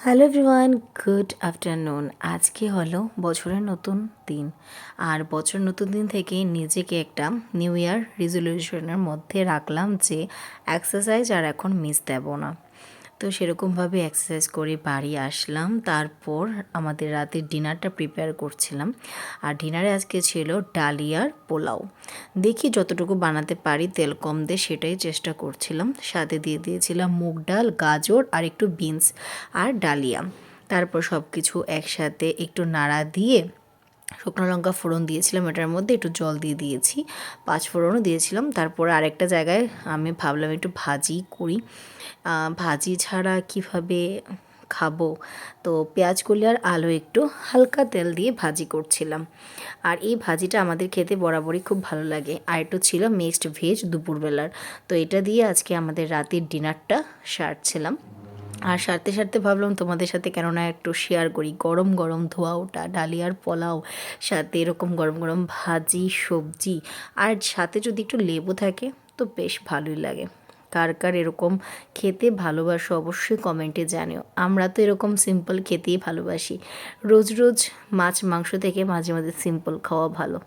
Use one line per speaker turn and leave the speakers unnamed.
Hello everyone, good afternoon. আজকে হলো বছরের নতুন দিন। আর বছর নতুন দিন থেকে নিজেকে একটা নিউ ইয়ার রেজলিউশনের মধ্যে রাখলাম যে এক্সারসাইজ আর এখন মিস দেব না। তো সেরকমভাবে এক্সারসাইজ করে বাড়ি আসলাম। তারপর আমাদের রাতের ডিনারটা প্রিপেয়ার করছিলাম। আর ডিনারে আজকে ছিল ডালিয়ার পোলাও। দেখি যতটুকু বানাতে পারি তেল কম দিয়ে সেটাই চেষ্টা করছিলাম। সাথে দিয়ে দিয়েছিলাম মুগ ডাল, গাজর আর একটু বিনস আর ডালিয়া। তারপর সব কিছু একসাথে একটু নাড়া দিয়ে শুকনো লঙ্কা ফোড়ন দিয়েছিলাম, এটার মধ্যে একটু জল দিয়ে দিয়েছি, 5 ফোড়নও দিয়েছিলাম। তারপরে আরেকটা জায়গায় আমি ভাবলাম একটু ভাজি করি, ভাজি ছাড়া কিভাবে খাবো, তো পেঁয়াজ কলি আর আলু একটু হালকা তেল দিয়ে ভাজি করছিলাম। আর এই ভাজিটা আমাদের খেতে বরাবরই খুব ভালো লাগে। আর একটু ছিল মিক্সড ভেজ দুপুরবেলার। তো এটা দিয়ে আজকে আমাদের রাতের ডিনারটা সারছিলাম। আর সারতে সারতে ভাবলাম তোমাদের সাথে কেননা একটু শেয়ার করি গরম গরম ধোয়া ওটা ডালিয়ার পোলাও, সাথে এরকম গরম গরম ভাজি সবজি, আর সাথে যদি একটু লেবু থাকে তো বেশ ভালোই লাগে। কার কার এরকম খেতে ভালোবাসো অবশ্যই কমেন্টে জানিও। আমরা তো এরকম সিম্পল খেতেই ভালোবাসি। রোজ রোজ মাছ মাংস থেকে মাঝে মাঝে সিম্পল খাওয়া ভালো।